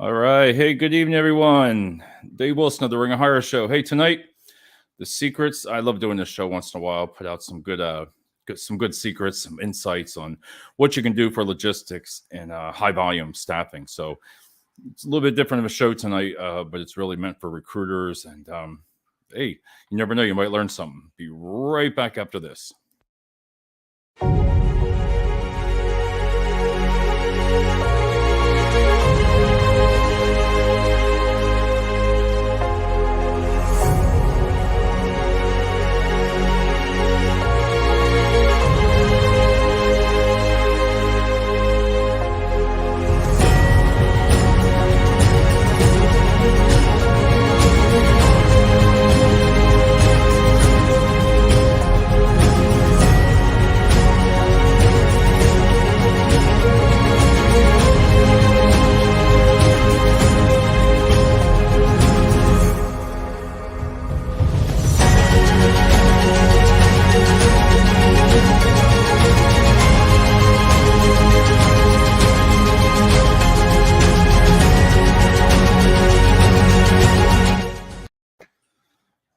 All right. Hey, good evening, everyone. Dave Wilson of the Ring of Hire Show. Hey, tonight, the secrets. I love doing this show once in a while. Put out some good secrets, some insights on what you can do for logistics and high volume staffing. So it's a little bit different of a show tonight, but it's really meant for recruiters. And hey, you never know, you might learn something. Be right back after this.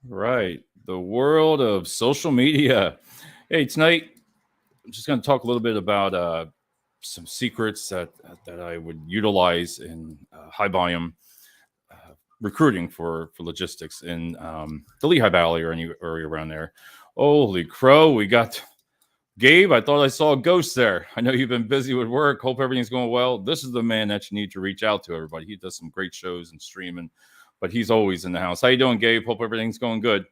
Right. The world of social media. Hey, tonight, I'm just going to talk a little bit about some secrets that I would utilize in high volume recruiting for logistics in the Lehigh Valley or any area around there. Holy crow, we got Gabe. I thought I saw a ghost there. I know you've been busy with work. Hope everything's going well. This is the man that you need to reach out to, everybody. He does some great shows and streaming, but he's always in the house. How you doing, Gabe? Hope everything's going good.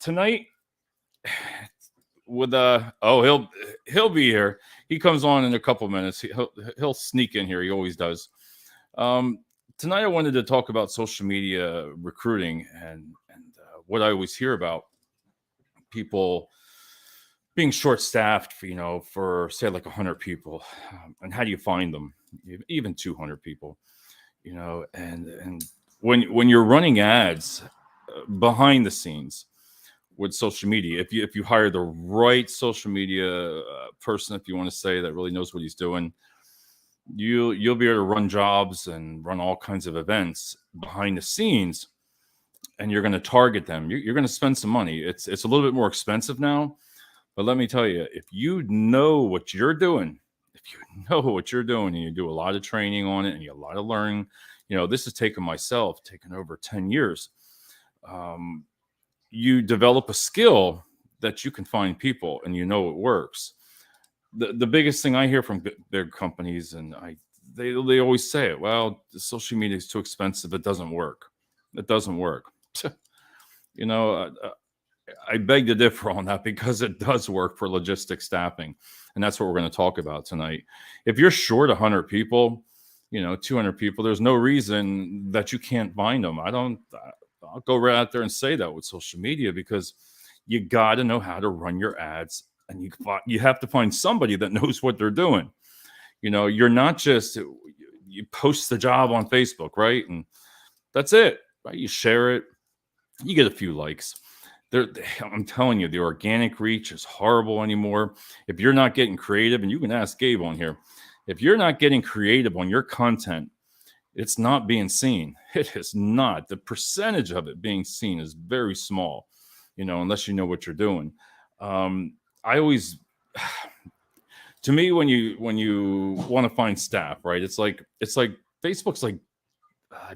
Tonight with he'll be here. He comes on in a couple minutes. He'll sneak in here. He always does. Tonight I wanted to talk about social media recruiting and what I always hear about people being short-staffed, for say like 100 people, and how do you find them, even 200 people, and when you're running ads behind the scenes with social media, if you hire the right social media person, if you want to say, that really knows what he's doing, you'll be able to run jobs and run all kinds of events behind the scenes, and you're going to target them. You're going to spend some money. It's a little bit more expensive now, but let me tell you, if you know what you're doing, and you do a lot of training on it and you a lot of learning, this has taken over 10 years. You develop a skill that you can find people, and it works. The biggest thing I hear from big companies, and they always say it, well, the social media is too expensive. It doesn't work. I beg to differ on that, because it does work for logistics staffing. And that's what we're going to talk about tonight. If you're short 100 people, 200 people, there's no reason that you can't find them. I'll go right out there and say that with social media, because you got to know how to run your ads, and you have to find somebody that knows what they're doing. You're not just, you post the job on Facebook, right? And that's it, right? You share it, you get a few likes. I'm telling you, the organic reach is horrible anymore. If you're not getting creative, and you can ask Gabe on here, if you're not getting creative on your content, it's not being seen. It is not. The percentage of it being seen is very small, unless you know what you're doing. I always, to me, when you want to find staff, right? It's like Facebook's like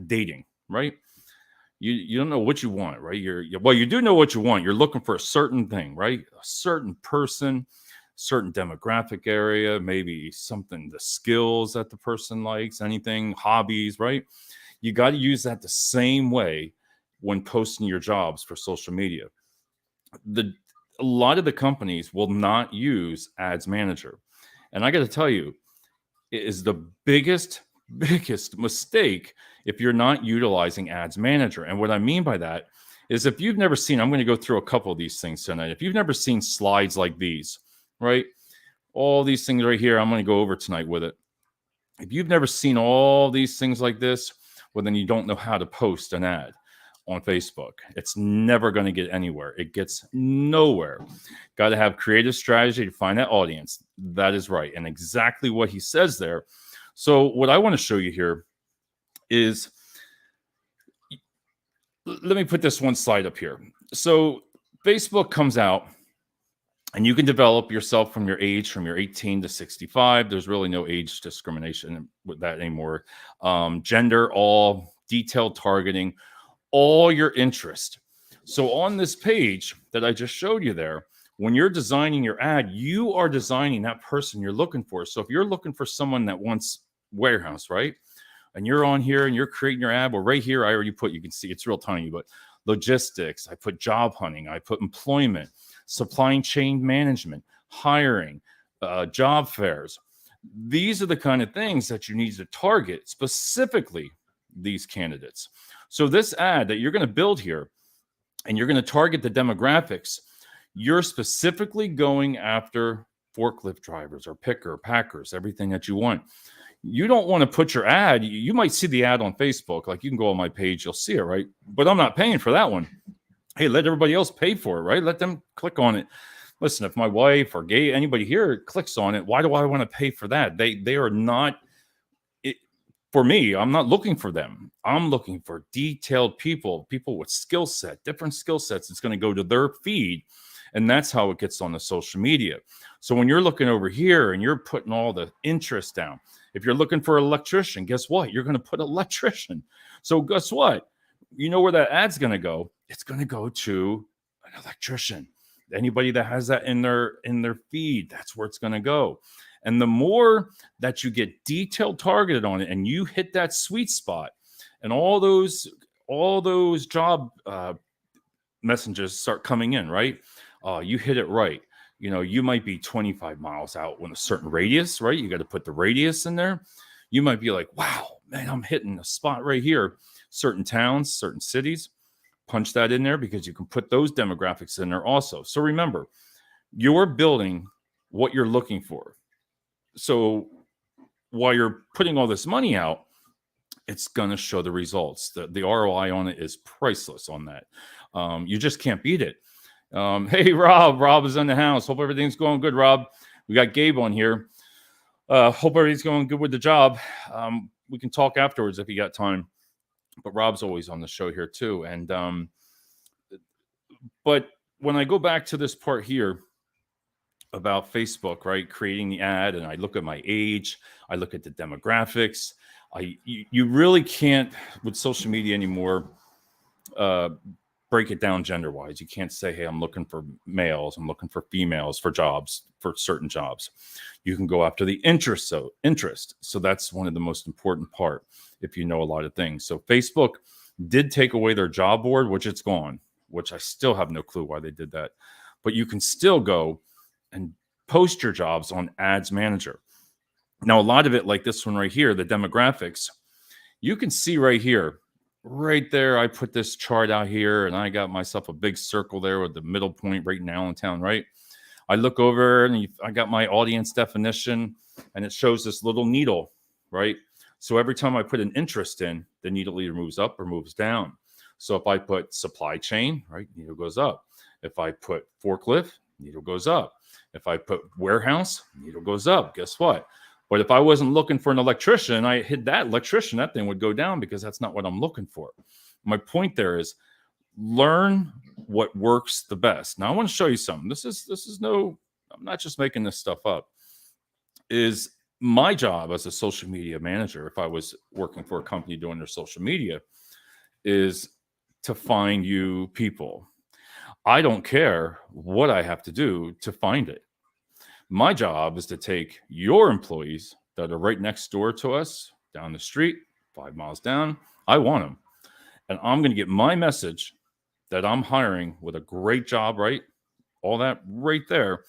dating, right? You don't know what you want, right? You do know what you want. You're looking for a certain thing, right? A certain person, certain demographic area, maybe something, the skills that the person likes, anything, hobbies, right? You got to use that the same way when posting your jobs for social media. A lot of the companies will not use Ads Manager. And I got to tell you, it is the biggest mistake if you're not utilizing Ads Manager. And what I mean by that is, if you've never seen, I'm going to go through a couple of these things tonight. If you've never seen slides like these, right? All these things right here, I'm going to go over tonight with it. If you've never seen all these things like this, well, then you don't know how to post an ad on Facebook. It's never going to get anywhere. It gets nowhere. Got to have creative strategy to find that audience. That is right. And exactly what he says there. So what I want to show you here is, let me put this one slide up here. So Facebook comes out, and you can develop yourself from your age, from your 18 to 65. There's really no age discrimination with that anymore. Gender, all detailed targeting, all your interest. So on this page that I just showed you there, when you're designing your ad, you are designing that person you're looking for. So if you're looking for someone that wants warehouse, right? And you're on here and you're creating your ad, well, right here, I already put, you can see it's real tiny, but logistics, I put job hunting, I put employment, supply chain management, hiring, job fairs. These are the kind of things that you need to target specifically these candidates. So this ad that you're going to build here, and you're going to target the demographics, you're specifically going after forklift drivers or picker, packers, everything that you want. You don't want to put your ad, you might see the ad on Facebook, like you can go on my page, you'll see it, right? But I'm not paying for that one. Hey, let everybody else pay for it, right? Let them click on it. Listen, if my wife or gay, anybody here clicks on it, why do I want to pay for that? They are not, for me, I'm not looking for them. I'm looking for detailed people with skill set, different skill sets. It's going to go to their feed. And that's how it gets on the social media. So when you're looking over here and you're putting all the interest down, if you're looking for an electrician, guess what? You're going to put electrician. So guess what? You know where that ad's going to go? It's going to go to an electrician. Anybody that has that in their feed, that's where it's going to go. And the more that you get detailed targeted on it and you hit that sweet spot, and all those job messages start coming in, right? You hit it right. You know, you might be 25 miles out with a certain radius, right? You got to put the radius in there. You might be like, wow, man, I'm hitting a spot right here. Certain towns, certain cities, punch that in there because you can put those demographics in there also. So remember, you're building what you're looking for. So while you're putting all this money out, it's going to show the results. The ROI on it is priceless on that. You just can't beat it. Hey, Rob is in the house. Hope everything's going good, Rob. We got Gabe on here. Hope everything's going good with the job. We can talk afterwards if you got time. But Rob's always on the show here too. And but when I go back to this part here about Facebook, right, creating the ad, and I look at my age, I look at the demographics. You really can't with social media anymore break it down gender wise. You can't say, hey, I'm looking for males, I'm looking for females for jobs, for certain jobs. You can go after the interest. So that's one of the most important part if you know a lot of things. So Facebook did take away their job board, which it's gone, which I still have no clue why they did that. But you can still go and post your jobs on Ads Manager. Now, a lot of it, like this one right here, the demographics, you can see right here, right there, I put this chart out here and I got myself a big circle there with the middle point right in Allentown, right? I look over and I got my audience definition and it shows this little needle, right? So every time I put an interest in, the needle either moves up or moves down. So if I put supply chain, right, needle goes up. If I put forklift, needle goes up. If I put warehouse, needle goes up. Guess what? But if I wasn't looking for an electrician, I hit that electrician, that thing would go down because that's not what I'm looking for. My point there is learn what works the best. Now I want to show you something. This is no, I'm not just making this stuff up. Is my job as a social media manager, if I was working for a company doing their social media, is to find you people. I don't care what I have to do to find it. My job is to take your employees that are right next door to us, down the street, 5 miles down. I want them. And I'm going to get my message that I'm hiring with a great job, right? All that right there.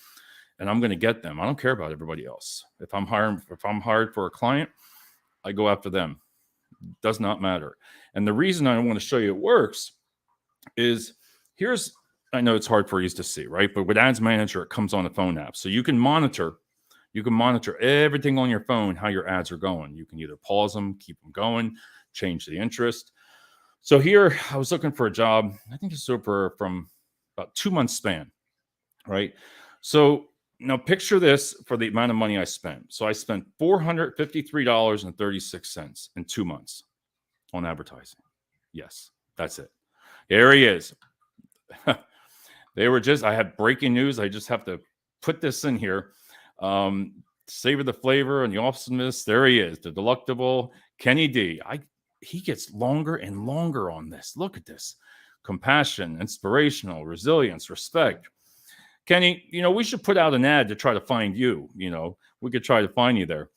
And I'm going to get them. I don't care about everybody else. If I'm hired for a client, I go after them. Does not matter. And the reason I want to show you it works is I know it's hard for you to see, right? But with Ads Manager, it comes on the phone app. So you can monitor everything on your phone, how your ads are going. You can either pause them, keep them going, change the interest. So here I was looking for a job. I think it's over from about 2 months span, right? So now picture this for the amount of money I spent. So I spent $453.36 in 2 months. on advertising. Yes, that's it. Here he is. I had breaking news. I just have to put this in here. Savor the flavor and the awesomeness. There he is, the delectable Kenny D. He gets longer and longer on this. Look at this. Compassion, inspirational, resilience, respect. Kenny, we should put out an ad to try to find you. We could try to find you there.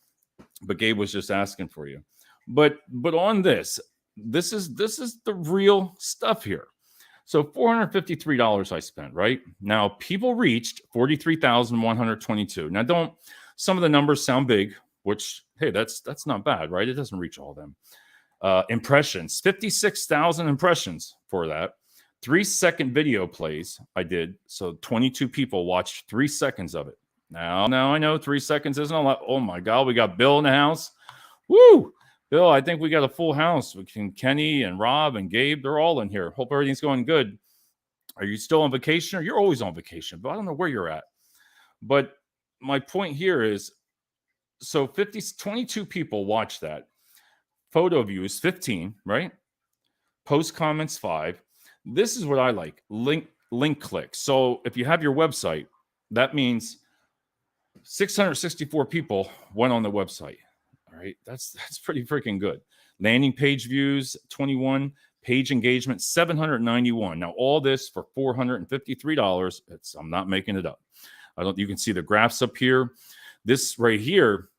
But Gabe was just asking for you. But on this is the real stuff here. So $453 I spent, right? Now people reached 43,122. Now some of the numbers sound big, which, hey, that's not bad, right? It doesn't reach all of them. Impressions, 56,000 impressions for that. 3-second video plays I did. So 22 people watched 3 seconds of it. Now I know 3 seconds isn't a lot. Oh my God, we got Bill in the house. Woo! Bill, I think we got a full house. Kenny and Rob and Gabe, they're all in here. Hope everything's going good. Are you still on vacation? Or you're always on vacation, but I don't know where you're at. But my point here is, so 22 people watch that. Photo views, 15, right? Post comments, 5. This is what I like. Link click. So if you have your website, that means 664 people went on the website. All right. That's pretty freaking good. Landing page views, 21. Page engagement, 791. Now, all this for $453. I'm not making it up. You can see the graphs up here. This right here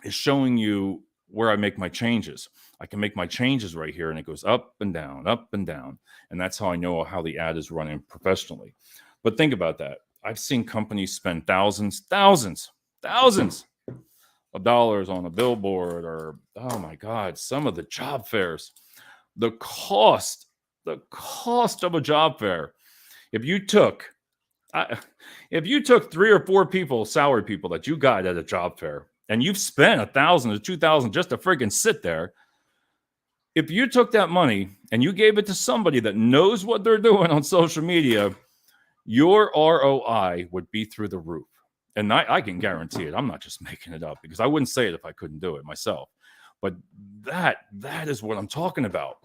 is showing you where I make my changes. I can make my changes right here, and it goes up and down, up and down. And that's how I know how the ad is running professionally. But think about that. I've seen companies spend thousands of dollars on a billboard, or, oh my God, some of the job fairs. The cost of a job fair. If you took 3 or 4 people, salary people that you got at a job fair, and you've spent $1,000 to $2,000 just to friggin' sit there, if you took that money and you gave it to somebody that knows what they're doing on social media, your ROI would be through the roof. And I can guarantee it. I'm not just making it up, because I wouldn't say it if I couldn't do it myself. But that is what I'm talking about.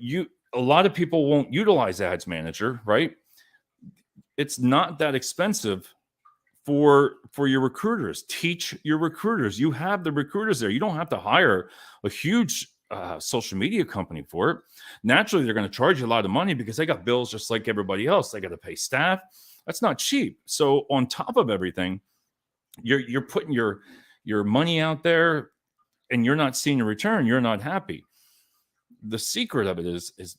A lot of people won't utilize Ads Manager, right? It's not that expensive for your recruiters. Teach your recruiters. You have the recruiters there. You don't have to hire a huge social media company for it. Naturally, they're going to charge you a lot of money because they got bills just like everybody else. They got to pay staff. That's not cheap. So on top of everything, you're putting your money out there, and you're not seeing a return. You're not happy. The secret of it is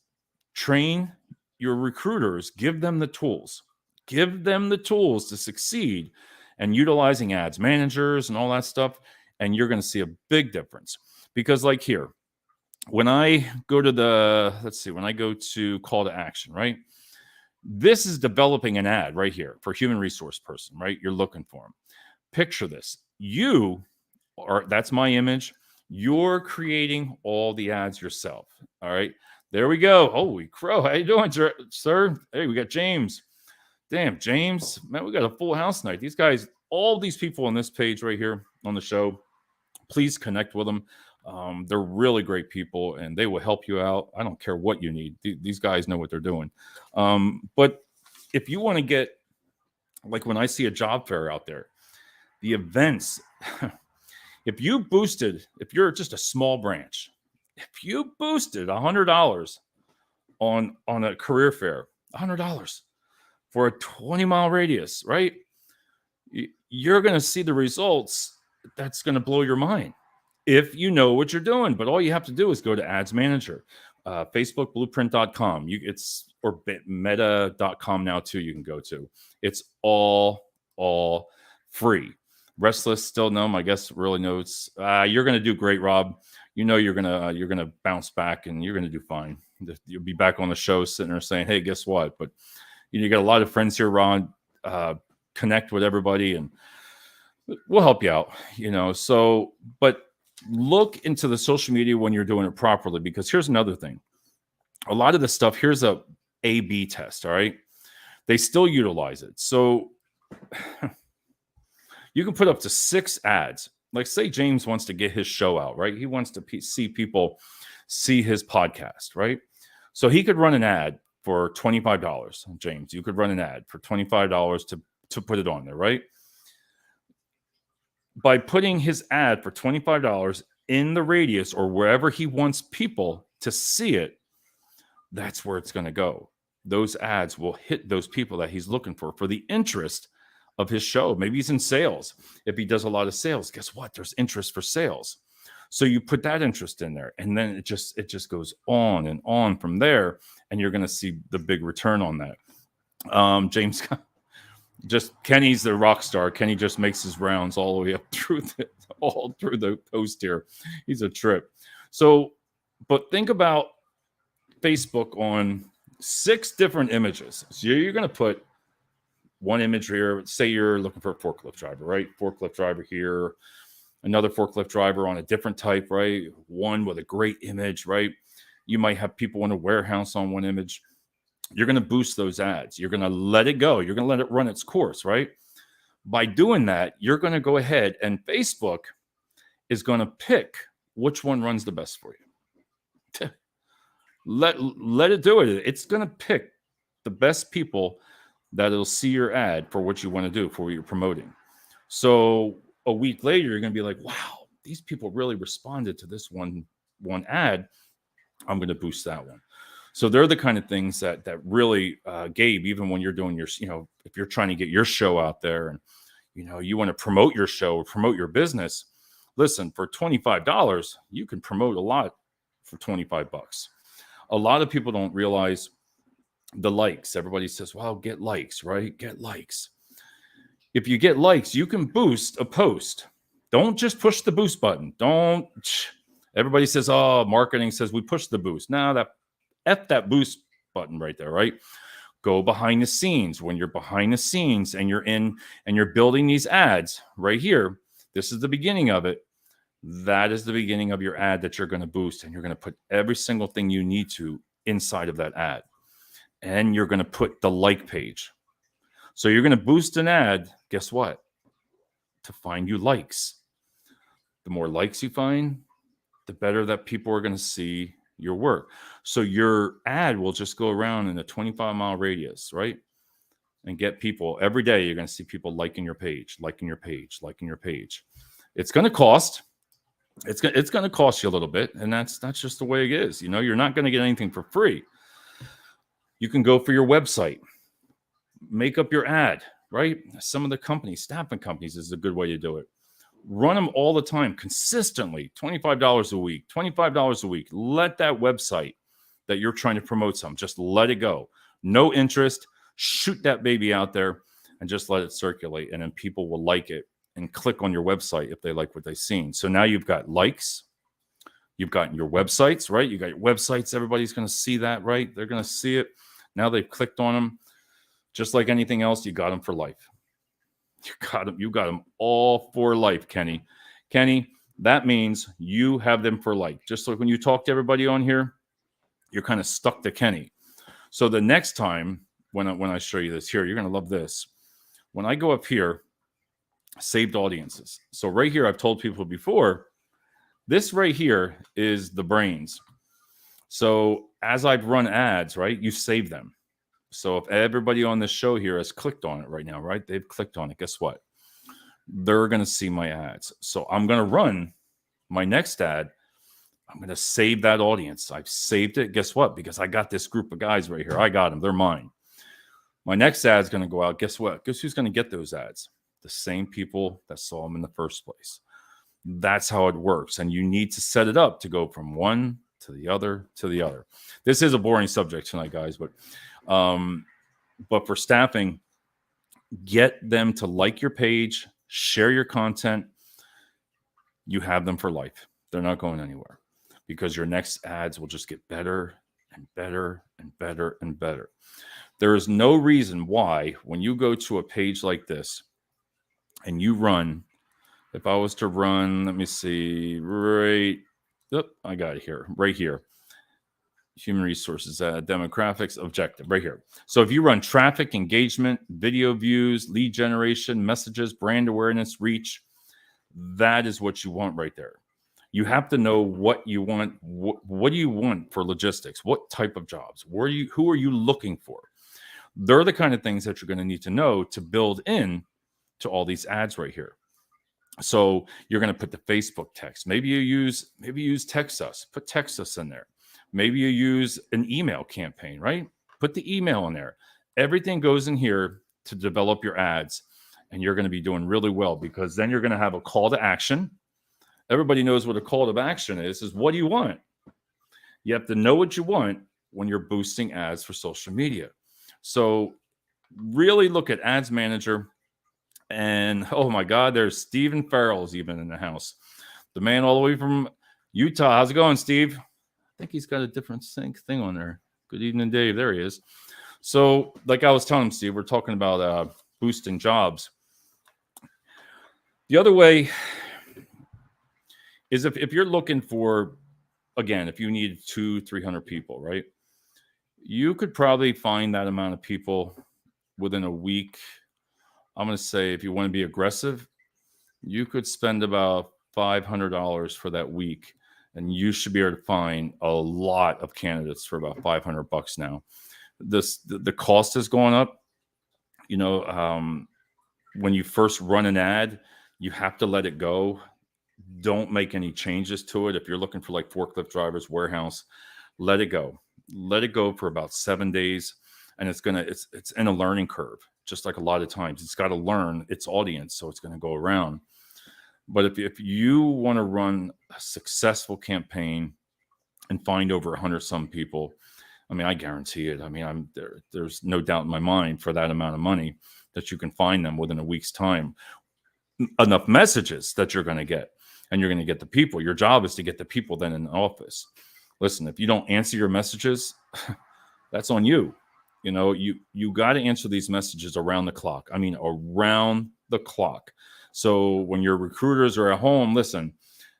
train your recruiters. Give them the tools. Give them the tools to succeed, and utilizing Ads Managers and all that stuff. And you're going to see a big difference. Because like here, when I go to when I go to call to action, right? This is developing an ad right here for human resource person, right? You're looking for them. Picture this. That's my image. You're creating all the ads yourself. All right. There we go. Holy crow. How you doing, sir? Hey, we got James. Damn, James. Man, we got a full house tonight. These guys, all these people on this page right here on the show, please connect with them. They're really great people, and they will help you out. I don't care what you need. These guys know what they're doing. But if you want to get, like when I see a job fair out there, the events, if you're just a small branch, if you boosted $100 on a career fair, $100 for a 20-mile radius, right? You're going to see the results. That's going to blow your mind if you know what you're doing. But all you have to do is go to Ads Manager, FacebookBlueprint.com. Or Meta.com now too. You can go to. It's all free. Restless, still no. I guess really knows. You're going to do great, Rob. You're gonna bounce back, and you're going to do fine. You'll be back on the show, sitting there saying, "Hey, guess what?" But you got a lot of friends here, Ron. Connect with everybody, and we'll help you out. So, but look into the social media when you're doing it properly, because here's another thing. A lot of the stuff, here's a A/B test. All right, they still utilize it. So you can put up to 6 ads. Like, say James wants to get his show out, right? He wants to see people see his podcast, right? So he could run an ad for $25. James, you could run an ad for $25 to put it on there, right? By putting his ad for $25 in the radius or wherever he wants people to see it, that's where it's going to go. Those ads will hit those people that he's looking for the interest of his show. Maybe he's in sales. If he does a lot of sales, guess what? There's interest for sales. So you put that interest in there, and then it just goes on and on from there, and you're going to see the big return on that. James, just Kenny's the rock star. Kenny just makes his rounds all the way up through the post here. He's a trip. So, but think about Facebook on 6 different images. So you're going to put one image here. Say you're looking for a forklift driver, right? Forklift driver here, another forklift driver on a different type, right? One with a great image, right? You might have people in a warehouse on one image. You're going to boost those ads. You're going to let it go. You're going to let it run its course, right? By doing that, you're going to go ahead and Facebook is going to pick which one runs the best for you. Let it do it. It's going to pick the best people that'll see your ad for what you want to do, for what you're promoting. So a week later, you're going to be like, wow, these people really responded to this one ad. I'm going to boost that one. So they're the kind of things that really, Gabe, even when you're doing your, if you're trying to get your show out there and, you want to promote your show or promote your business, listen, for $25, you can promote a lot for $25. A lot of people don't realize the likes. Everybody says, well, get likes, right? Get likes. If you get likes, you can boost a post. Don't just push the boost button. Everybody says, oh, marketing says we push the boost. Now that boost button right there, right? Go behind the scenes. When you're behind the scenes and you're building these ads right here, this is the beginning of it. That is the beginning of your ad that you're going to boost, and you're going to put every single thing you need to inside of that ad. And you're going to put the like page. So you're going to boost an ad, guess what? To find you likes. The more likes you find, the better that people are going to see your work. So your ad will just go around in a 25-mile radius, right? And get people every day. You're going to see people liking your page, liking your page, liking your page. It's going to cost. It's going to cost you a little bit, and that's just the way it is. You're not going to get anything for free. You can go for your website, make up your ad, right? Some of the companies, staffing companies, is a good way to do it. Run them all the time, consistently, $25 a week, $25 a week. Let that website that you're trying to promote just let it go. No interest. Shoot that baby out there and just let it circulate. And then people will like it and click on your website if they like what they've seen. So now you've got likes. You've got your websites, right? You got your websites. Everybody's going to see that, right? They're going to see it. Now they've clicked on them. Just like anything else, you got them for life. You got them all for life, Kenny. Kenny, that means you have them for life. Just like when you talk to everybody on here, you're kind of stuck to Kenny. So the next time when I show you this here, you're going to love this. When I go up here, saved audiences. So right here, I've told people before, this right here is the brains. So as I've run ads, right, you save them. So if everybody on this show here has clicked on it right now, right, they've clicked on it, guess what? They're going to see my ads. So I'm going to run my next ad. I'm going to save that audience. I've saved it. Guess what? Because I got this group of guys right here. I got them. They're mine. My next ad is going to go out. Guess what? Guess who's going to get those ads? The same people that saw them in the first place. That's how it works. And you need to set it up to go from one to the other to the other. This is a boring subject tonight, guys, but for staffing, get them to like your page, share your content. You have them for life. They're not going anywhere because your next ads will just get better and better and better and better. There is no reason why when you go to a page like this and you run, if I was to run, let me see, I got it here, right here. Human resources, demographics, objective, right here. So if you run traffic, engagement, video views, lead generation, messages, brand awareness, reach, that is what you want right there. You have to know what you want. What do you want for logistics? What type of jobs? Who are you looking for? They're the kind of things that you're going to need to know to build in to all these ads right here. So you're going to put the Facebook text. Maybe you use Text Us. Put Text Us in there. Maybe you use an email campaign, right? Put the email in there. Everything goes in here to develop your ads, and you're going to be doing really well, because then you're going to have a call to action. Everybody knows what a call to action is what do you want? You have to know what you want when you're boosting ads for social media. So really look at Ads Manager. And oh my God, there's Stephen Farrell's even in the house. The man all the way from Utah. How's it going, Steve? I think he's got a different thing on there. Good evening, Dave. There he is. So like I was telling him, Steve, we're talking about boosting jobs. The other way is if you're looking for, again, if you need 200-300 people, right? You could probably find that amount of people within a week. I'm going to say if you want to be aggressive, you could spend about $500 for that week, and you should be able to find a lot of candidates for about $500 now. The cost is going up. You know, when you first run an ad, you have to let it go. Don't make any changes to it. If you're looking for like forklift drivers, warehouse, let it go. Let it go for about 7 days, and it's in a learning curve. Just like a lot of times, it's got to learn its audience, so it's going to go around. But if you want to run a successful campaign and find over 100 some people, I mean, I guarantee it. I mean, there's no doubt in my mind, for that amount of money, that you can find them within a week's time. Enough messages that you're going to get, and you're going to get the people. Your job is to get the people then in the office. Listen, if you don't answer your messages, that's on you. You know, you got to answer these messages around the clock. I mean, around the clock. So when your recruiters are at home, listen,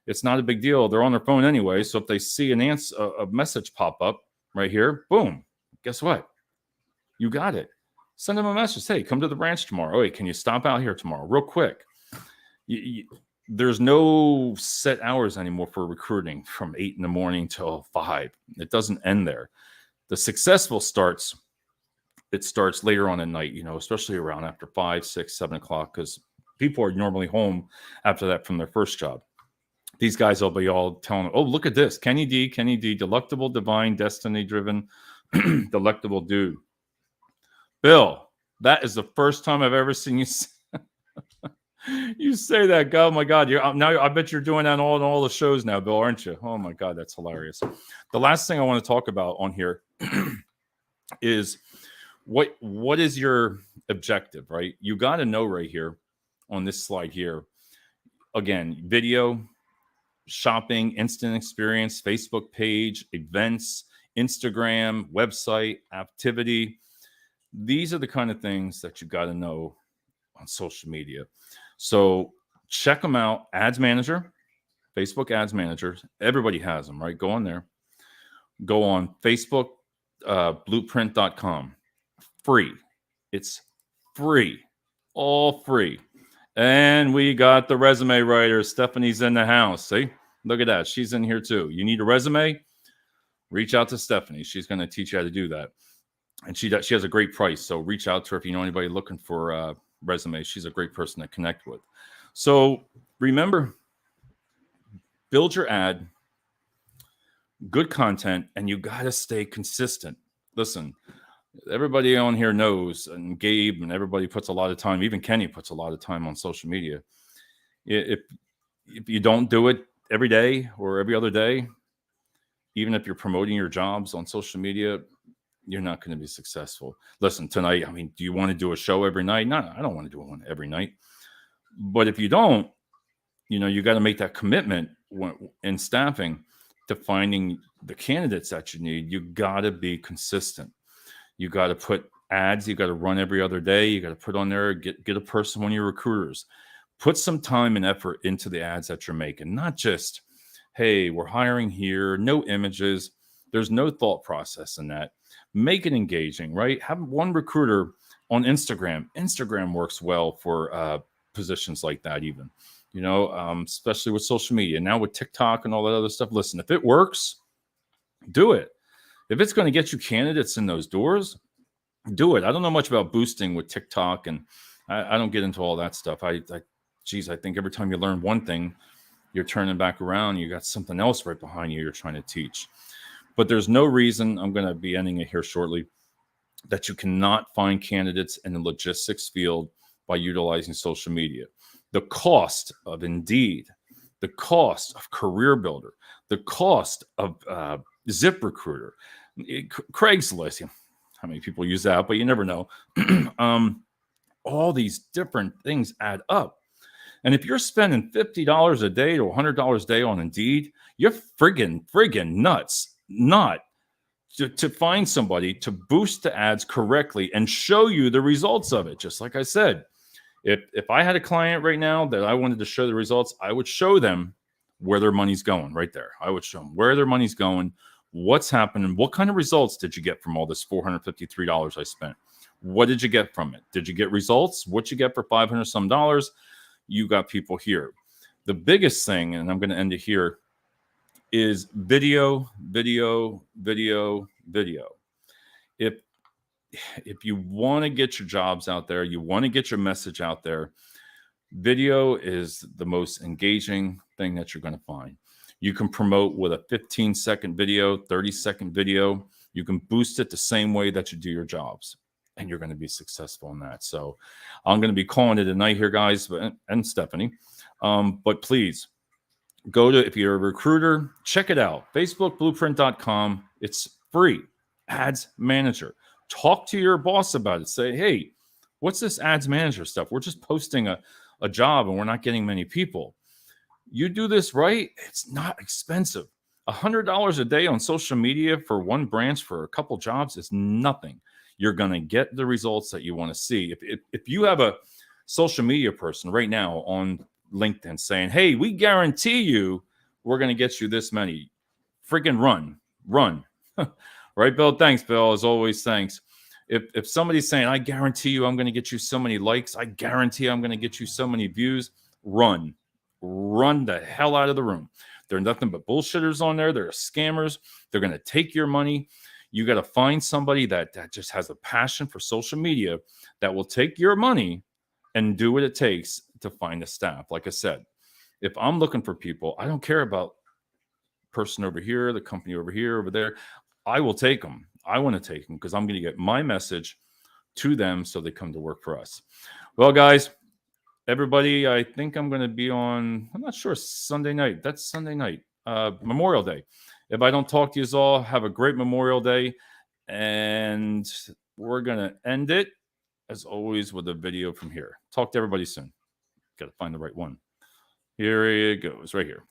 it's not a big deal. They're on their phone anyway. So if they see a message pop up right here, boom, guess what? You got it. Send them a message. Hey, come to the branch tomorrow. Hey, can you stop out here tomorrow real quick? There's no set hours anymore for recruiting from 8 in the morning till 5. It doesn't end there. The successful starts later on at night, you know, especially around after 5, 6, 7 o'clock, because people are normally home after that from their first job. These guys will be all telling them, oh, look at this. Kenny D, delectable, divine, destiny-driven, delectable dude. Bill, that is the first time I've ever seen you you say that. Oh, my God. Now I bet you're doing that on all the shows now, Bill, aren't you? Oh, my God, that's hilarious. The last thing I want to talk about on here is what is your objective, right? You got to know right here on this slide here. Again, video, shopping, instant experience, Facebook page, events, Instagram, website, activity. These are the kind of things that you got to know on social media. So check them out. Ads Manager, Facebook Ads Manager. Everybody has them, right? Go on there. Go on Facebook, blueprint.com. Free. It's free. All free. And we got the resume writer. Stephanie's in the house. See? Look at that. She's in here too. You need a resume? Reach out to Stephanie. She's going to teach you how to do that. And she has a great price. So reach out to her if you know anybody looking for resumes. She's a great person to connect with. So remember, build your ad, good content, and you got to stay consistent. Listen, everybody on here knows, and Gabe and everybody puts a lot of time, even Kenny puts a lot of time on social media. If you don't do it every day or every other day, even if you're promoting your jobs on social media, you're not going to be successful. Listen, tonight, I mean, do you want to do a show every night? No, I don't want to do one every night. But if you don't, you know, you got to make that commitment in staffing to finding the candidates that you need. You got to be consistent. You got to put ads. You got to run every other day. You got to put on there, get a person, one of your recruiters. Put some time and effort into the ads that you're making. Not just, hey, we're hiring here, no images. There's no thought process in that. Make it engaging, right? Have one recruiter on Instagram. Instagram works well for positions like that even. especially with social media now with TikTok and all that other stuff. Listen, if it works, do it. If it's going to get you candidates in those doors, do it. I don't know much about boosting with TikTok, and I don't get into all that stuff. I think every time you learn one thing, you're turning back around. You got something else right behind you you're trying to teach. But there's no reason, I'm going to be ending it here shortly, that you cannot find candidates in the logistics field by utilizing social media. The cost of Indeed, the cost of Career Builder, the cost of ZipRecruiter, Craigslist. How many people use that? But you never know. All these different things add up. And if you're spending $50 a day to $100 a day on Indeed, you're friggin' nuts not to find somebody to boost the ads correctly and show you the results of it. Just like I said, if I had a client right now that I wanted to show the results, I would show them where their money's going right there. I would show them where their money's going, what's happening, what kind of results did you get from all this $453 I spent? What did you get from it? Did you get results? What you get for $500 some dollars? You got people here. The biggest thing, and I'm going to end it here, is video. If you want to get your jobs out there, you want to get your message out there, video is the most engaging thing that you're going to find. You can promote with a 15-second video, 30-second video. You can boost it the same way that you do your jobs, and you're going to be successful in that. So I'm going to be calling it a night here, guys, and Stephanie. But please, if you're a recruiter, check it out. FacebookBlueprint.com. It's free. Ads Manager. Talk to your boss about it. Say, hey, what's this Ads Manager stuff? We're just posting a job and we're not getting many people. You do this right, it's not expensive. $100 a day on social media for one branch for a couple jobs is nothing. You're going to get the results that you want to see. If you have a social media person right now on LinkedIn saying, hey, we guarantee you we're going to get you this many, freaking run. Right, Bill? Thanks, Bill. As always, thanks. If somebody's saying, I guarantee you I'm going to get you so many likes, I guarantee I'm going to get you so many views, run the hell out of the room. They're nothing but bullshitters on there. They're scammers. They're going to take your money. You got to find somebody that just has a passion for social media that will take your money and do what it takes to find a staff. Like I said, if I'm looking for people, I don't care about person over here, the company over here, over there. I will take them. I want to take them because I'm going to get my message to them so they come to work for us. Well, guys, everybody, I think I'm going to be on, I'm not sure, Sunday night. That's Sunday night, Memorial Day. If I don't talk to you all, have a great Memorial Day. And we're going to end it, as always, with a video from here. Talk to everybody soon. Got to find the right one. Here it goes, right here.